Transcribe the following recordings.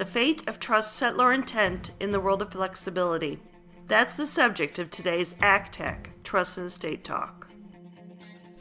fate of trust settlor intent in the world of flexibility. That's the subject of today's ACTEC, Trust and Estate Talk.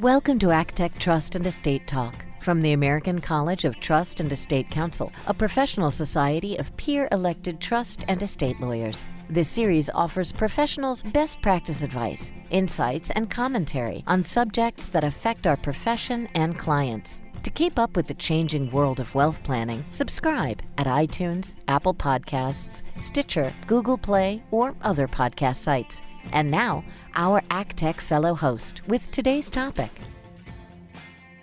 Welcome to ACTEC Trust and Estate Talk from the American College of Trust and Estate Counsel, a professional society of peer-elected trust and estate lawyers. This series offers professionals best practice advice, insights, and commentary on subjects that affect our profession and clients. To keep up with the changing world of wealth planning, subscribe at iTunes, Apple Podcasts, Stitcher, Google Play, or other podcast sites. And now, our ACTEC fellow host with today's topic.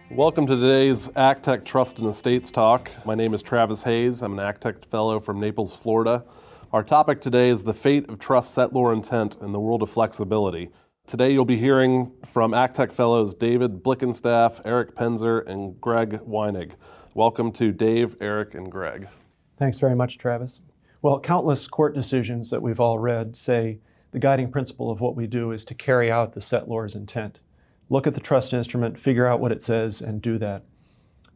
Welcome to today's ACTEC Trust and Estates Talk. My name is Travis Hayes. I'm an ACTEC fellow from Naples, Florida. Our topic today is the fate of trust settlor intent in the world of flexibility. Today you'll be hearing from ACTEC fellows David Blickenstaff, Eric Penzer, and Greg Weinig. Welcome to Dave, Eric, and Greg. Thanks very much, Travis. Well, countless court decisions that we've all read say the guiding principle of what we do is to carry out the settlor's intent. Look at the trust instrument, figure out what it says, and do that.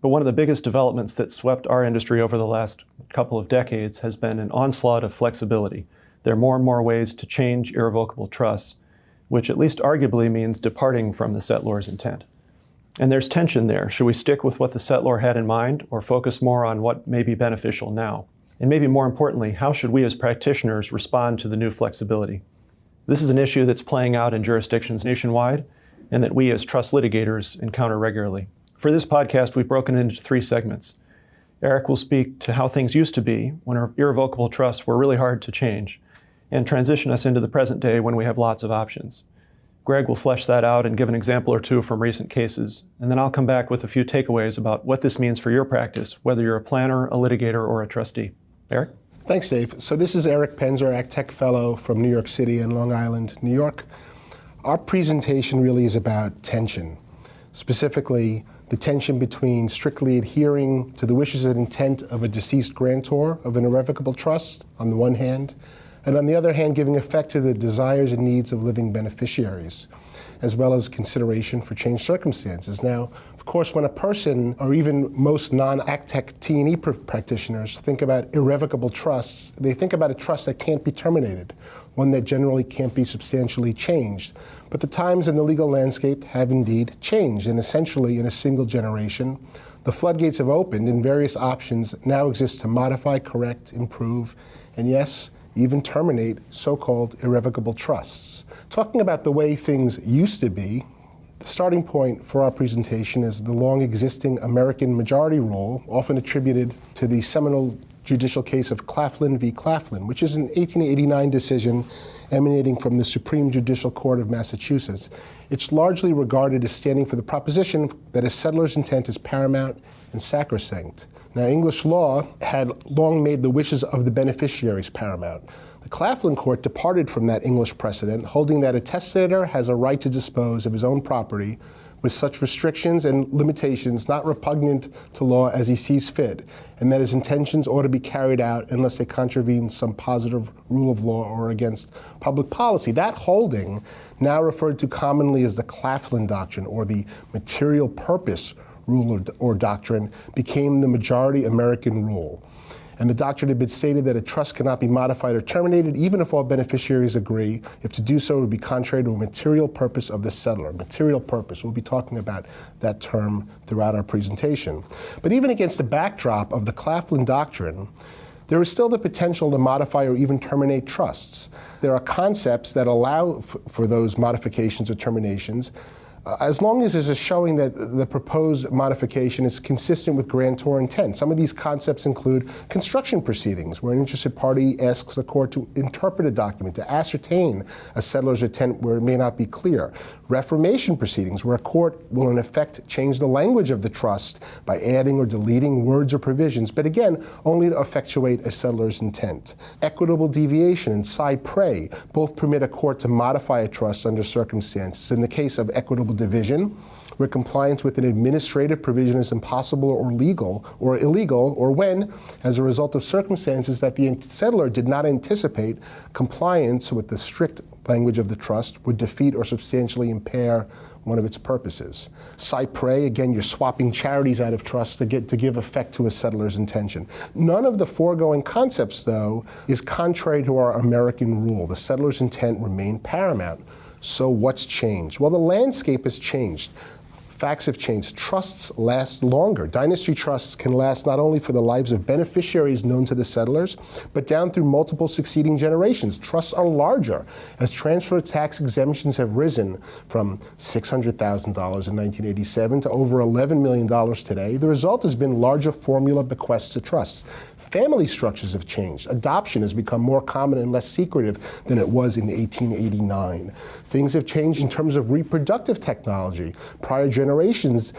But one of the biggest developments that swept our industry over the last couple of decades has been an onslaught of flexibility. There are more and more ways to change irrevocable trusts, which at least arguably means departing from the settlor's intent. And there's tension there. Should we stick with what the settlor had in mind or focus more on what may be beneficial now? And maybe more importantly, how should we as practitioners respond to the new flexibility? This is an issue that's playing out in jurisdictions nationwide and that we as trust litigators encounter regularly. For this podcast, we've broken it into three segments. Eric will speak to how things used to be when our irrevocable trusts were really hard to change, and transition us into the present day when we have lots of options. Greg will flesh that out and give an example or two from recent cases, and then I'll come back with a few takeaways about what this means for your practice, whether you're a planner, a litigator, or a trustee. Eric? Thanks, Dave. So this is Eric Penzer, ACTEC Fellow from New York City and Long Island, New York. Our presentation really is about tension, specifically the tension between strictly adhering to the wishes and intent of a deceased grantor of an irrevocable trust on the one hand, and on the other hand, giving effect to the desires and needs of living beneficiaries, as well as consideration for changed circumstances. Now, of course, when a person, or even most non-ACTEC T&E practitioners think about irrevocable trusts, they think about a trust that can't be terminated, one that generally can't be substantially changed. But the times and the legal landscape have indeed changed, and essentially in a single generation, the floodgates have opened and various options now exist to modify, correct, improve, and yes, even terminate so-called irrevocable trusts. Talking about the way things used to be, the starting point for our presentation is the long-existing American majority rule, often attributed to the seminal judicial case of Claflin v. Claflin, which is an 1889 decision emanating from the Supreme Judicial Court of Massachusetts. It's largely regarded as standing for the proposition that a settlor's intent is paramount and sacrosanct. Now, English law had long made the wishes of the beneficiaries paramount. The Claflin court departed from that English precedent, holding that a testator has a right to dispose of his own property with such restrictions and limitations not repugnant to law as he sees fit, and that his intentions ought to be carried out unless they contravene some positive rule of law or against public policy. That holding, now referred to commonly as the Claflin doctrine or the material purpose rule or doctrine, became the majority American rule. And the doctrine had been stated that a trust cannot be modified or terminated even if all beneficiaries agree. If to do so, it would be contrary to a material purpose of the settlor. Material purpose, we'll be talking about that term throughout our presentation. But even against the backdrop of the Claflin doctrine, there is still the potential to modify or even terminate trusts. There are concepts that allow for those modifications or terminations, as long as there's a showing that the proposed modification is consistent with grantor intent. Some of these concepts include construction proceedings, where an interested party asks the court to interpret a document to ascertain a settlor's intent where it may not be clear. Reformation proceedings, where a court will in effect change the language of the trust by adding or deleting words or provisions, but again, only to effectuate a settlor's intent. Equitable deviation and side prey both permit a court to modify a trust under circumstances. In the case of equitable division, where compliance with an administrative provision is impossible or illegal, or when, as a result of circumstances that the settlor did not anticipate, compliance with the strict language of the trust would defeat or substantially impair one of its purposes. Cypre, again, you're swapping charities out of trust to give effect to a settlor's intention. None of the foregoing concepts, though, is contrary to our American rule. The settlor's intent remained paramount. So what's changed? Well, the landscape has changed. Facts have changed. Trusts last longer. Dynasty trusts can last not only for the lives of beneficiaries known to the settlors, but down through multiple succeeding generations. Trusts are larger, as transfer tax exemptions have risen from $600,000 in 1987 to over $11 million today. The result has been larger formula bequests to trusts. Family structures have changed. Adoption has become more common and less secretive than it was in 1889. Things have changed in terms of reproductive technology. Prior generations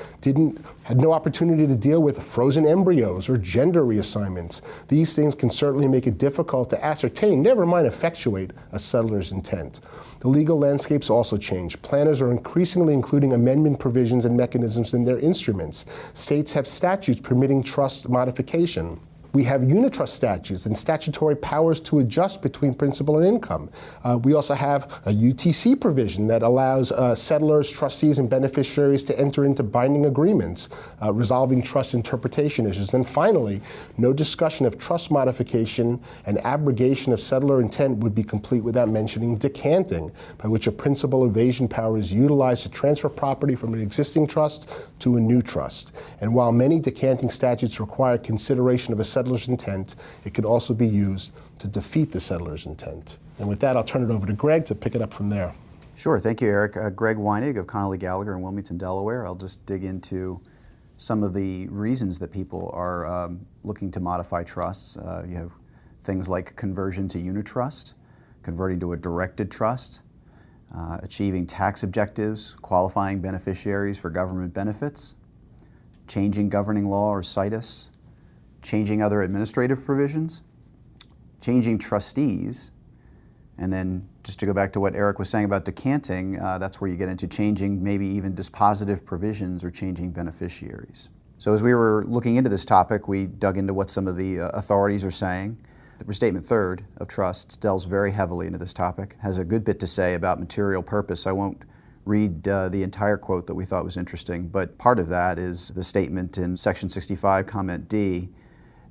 had no opportunity to deal with frozen embryos or gender reassignments. These things can certainly make it difficult to ascertain, never mind effectuate, a settlor's intent. The legal landscape's also changed. Planners are increasingly including amendment provisions and mechanisms in their instruments. States have statutes permitting trust modification. We have unitrust statutes and statutory powers to adjust between principal and income. We also have a UTC provision that allows settlors, trustees, and beneficiaries to enter into binding agreements, resolving trust interpretation issues. And finally, no discussion of trust modification and abrogation of settlor intent would be complete without mentioning decanting, by which a principal evasion power is utilized to transfer property from an existing trust to a new trust. And while many decanting statutes require consideration of a settlor's intent, it could also be used to defeat the settlor's intent. And with that, I'll turn it over to Greg to pick it up from there. Sure, thank you, Eric. Greg Weinig of Connolly Gallagher in Wilmington, Delaware. I'll just dig into some of the reasons that people are looking to modify trusts. You have things like conversion to unitrust, converting to a directed trust, achieving tax objectives, qualifying beneficiaries for government benefits, changing governing law or situs, changing other administrative provisions, changing trustees, and then just to go back to what Eric was saying about decanting, that's where you get into changing maybe even dispositive provisions or changing beneficiaries. So as we were looking into this topic, we dug into what some of the authorities are saying. The Restatement Third of Trusts delves very heavily into this topic, has a good bit to say about material purpose. I won't read the entire quote that we thought was interesting, but part of that is the statement in Section 65, Comment D.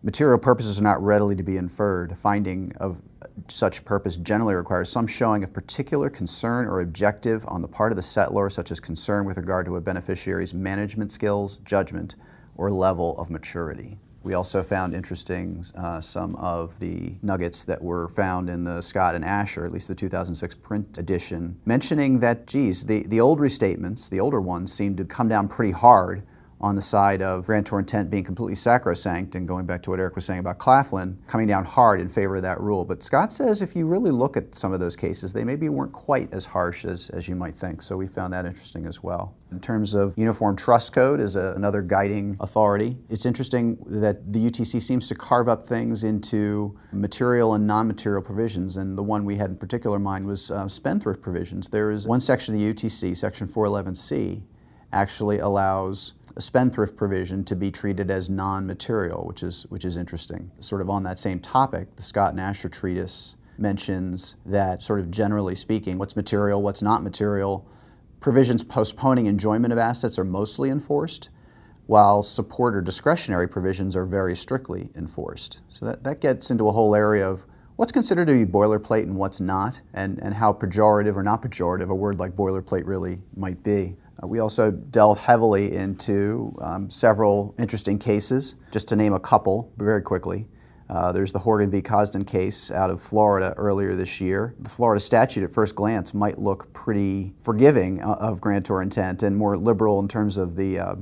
Material purposes are not readily to be inferred. Finding of such purpose generally requires some showing of particular concern or objective on the part of the settlor, such as concern with regard to a beneficiary's management skills, judgment, or level of maturity. We also found interesting some of the nuggets that were found in the Scott and Asher, at least the 2006 print edition, mentioning that, geez, the old restatements, the older ones, seem to come down pretty hard on the side of grantor intent being completely sacrosanct, and going back to what Eric was saying about Claflin, coming down hard in favor of that rule. But Scott says if you really look at some of those cases, they maybe weren't quite as harsh as you might think. So we found that interesting as well. In terms of Uniform Trust Code as another guiding authority, it's interesting that the UTC seems to carve up things into material and non-material provisions, and the one we had in particular in mind was spendthrift provisions. There is one section of the UTC, Section 411C, actually allows a spendthrift provision to be treated as non-material, which is interesting. Sort of on that same topic, the Scott and Asher treatise mentions that, sort of generally speaking, what's material, what's not material. Provisions postponing enjoyment of assets are mostly enforced, while support or discretionary provisions are very strictly enforced. So that gets into a whole area of what's considered to be boilerplate and what's not, and how pejorative or not pejorative a word like boilerplate really might be. We also delve heavily into several interesting cases. Just to name a couple very quickly, there's the Horgan v. Cosden case out of Florida earlier this year. The Florida statute at first glance might look pretty forgiving of grantor intent and more liberal in terms of the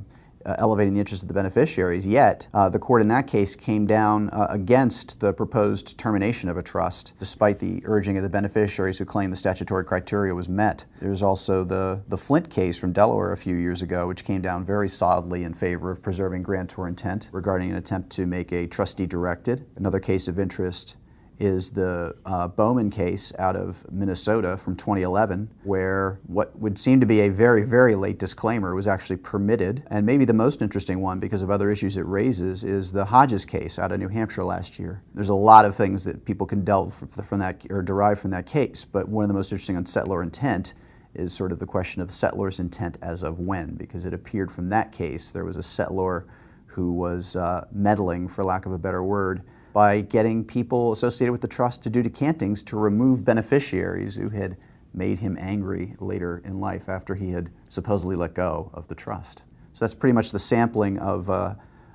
elevating the interests of the beneficiaries, yet the court in that case came down against the proposed termination of a trust, despite the urging of the beneficiaries who claimed the statutory criteria was met. There's also the Flint case from Delaware a few years ago, which came down very solidly in favor of preserving grantor intent regarding an attempt to make a trustee directed. Another case of interest is the Bowman case out of Minnesota from 2011, where what would seem to be a very, very late disclaimer was actually permitted. And maybe the most interesting one, because of other issues it raises, is the Hodges case out of New Hampshire last year. There's a lot of things that people can delve from that or derive from that case, but one of the most interesting on settlor intent is sort of the question of settlor's intent as of when, because it appeared from that case there was a settlor who was meddling, for lack of a better word, by getting people associated with the trust to do decantings to remove beneficiaries who had made him angry later in life after he had supposedly let go of the trust. So that's pretty much the sampling of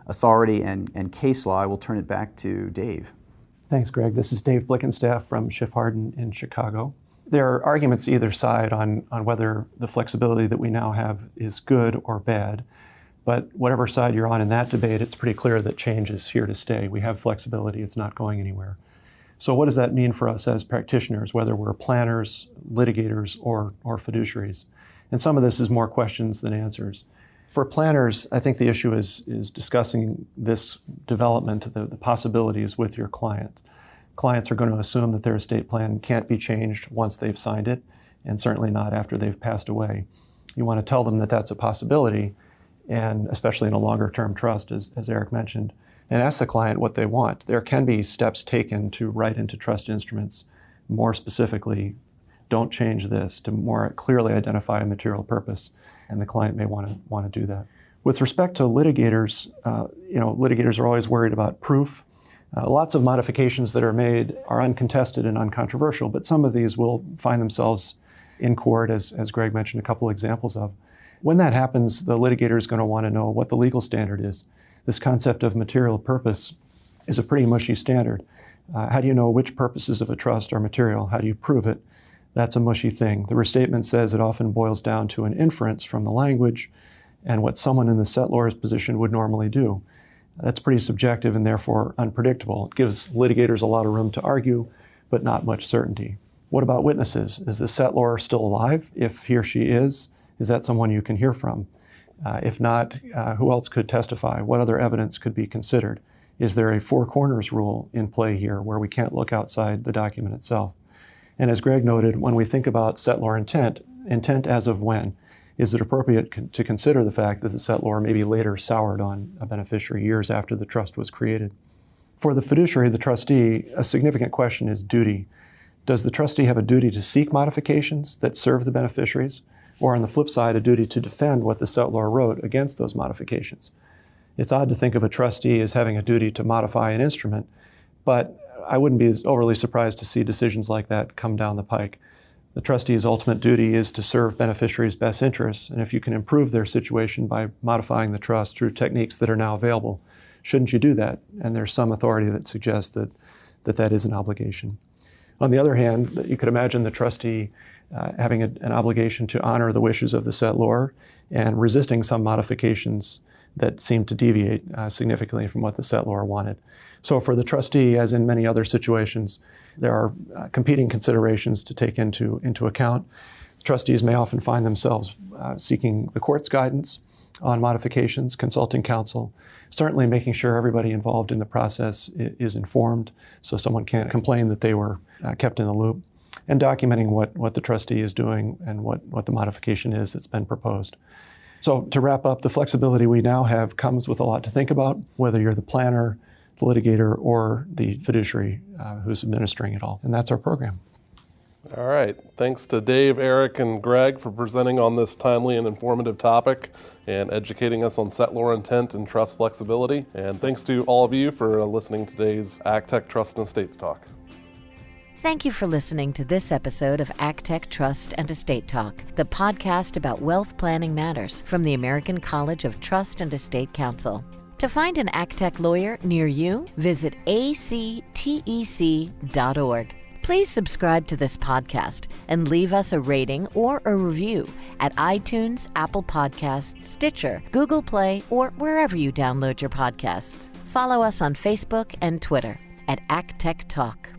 authority and case law. I will turn it back to Dave. Thanks, Greg. This is Dave Blickenstaff from Schiff Hardin in Chicago. There are arguments either side on whether the flexibility that we now have is good or bad. But whatever side you're on in that debate, it's pretty clear that change is here to stay. We have flexibility. It's not going anywhere. So what does that mean for us as practitioners, whether we're planners, litigators, or fiduciaries? And some of this is more questions than answers. For planners, I think the issue is discussing this development, the possibilities with your client. Clients are going to assume that their estate plan can't be changed once they've signed it, and certainly not after they've passed away. You want to tell them that that's a possibility, and especially in a longer-term trust, as Eric mentioned, and ask the client what they want. There can be steps taken to write into trust instruments more specifically, don't change this, to more clearly identify a material purpose, and the client may want to do that. With respect to litigators, litigators are always worried about proof. Lots of modifications that are made are uncontested and uncontroversial, but some of these will find themselves in court, as Greg mentioned a couple examples of. When that happens, the litigator is going to want to know what the legal standard is. This concept of material purpose is a pretty mushy standard. How do you know which purposes of a trust are material? How do you prove it? That's a mushy thing. The restatement says it often boils down to an inference from the language and what someone in the settlor's position would normally do. That's pretty subjective and therefore unpredictable. It gives litigators a lot of room to argue, but not much certainty. What about witnesses? Is the settlor still alive? If he or she is that someone you can hear from? If not, who else could testify? What other evidence could be considered? Is there a four corners rule in play here where we can't look outside the document itself? And as Greg noted, when we think about settlor intent as of when, is it appropriate to consider the fact that the settlor maybe later soured on a beneficiary years after the trust was created? For the fiduciary, the trustee, a significant question is duty. Does the trustee have a duty to seek modifications that serve the beneficiaries? Or on the flip side, a duty to defend what the settlor wrote against those modifications? It's odd to think of a trustee as having a duty to modify an instrument, but I wouldn't be overly surprised to see decisions like that come down the pike. The trustee's ultimate duty is to serve beneficiaries' best interests, and if you can improve their situation by modifying the trust through techniques that are now available, shouldn't you do that? And there's some authority that suggests that is an obligation. On the other hand, you could imagine the trustee having an obligation to honor the wishes of the settlor and resisting some modifications that seem to deviate significantly from what the settlor wanted. So for the trustee, as in many other situations, there are competing considerations to take into account. Trustees may often find themselves seeking the court's guidance on modifications, consulting counsel, certainly making sure everybody involved in the process is informed so someone can't complain that they were kept in the loop, and documenting what the trustee is doing and what the modification is that's been proposed. So to wrap up, the flexibility we now have comes with a lot to think about, whether you're the planner, the litigator, or the fiduciary who's administering it all. And that's our program. All right. Thanks to Dave, Eric, and Greg for presenting on this timely and informative topic and educating us on settlor intent and trust flexibility. And thanks to all of you for listening to today's ACTEC Trust and Estates Talk. Thank you for listening to this episode of ACTEC Trust and Estate Talk, the podcast about wealth planning matters from the American College of Trust and Estate Counsel. To find an ACTEC lawyer near you, visit actec.org. Please subscribe to this podcast and leave us a rating or a review at iTunes, Apple Podcasts, Stitcher, Google Play, or wherever you download your podcasts. Follow us on Facebook and Twitter at ACTEC Talk.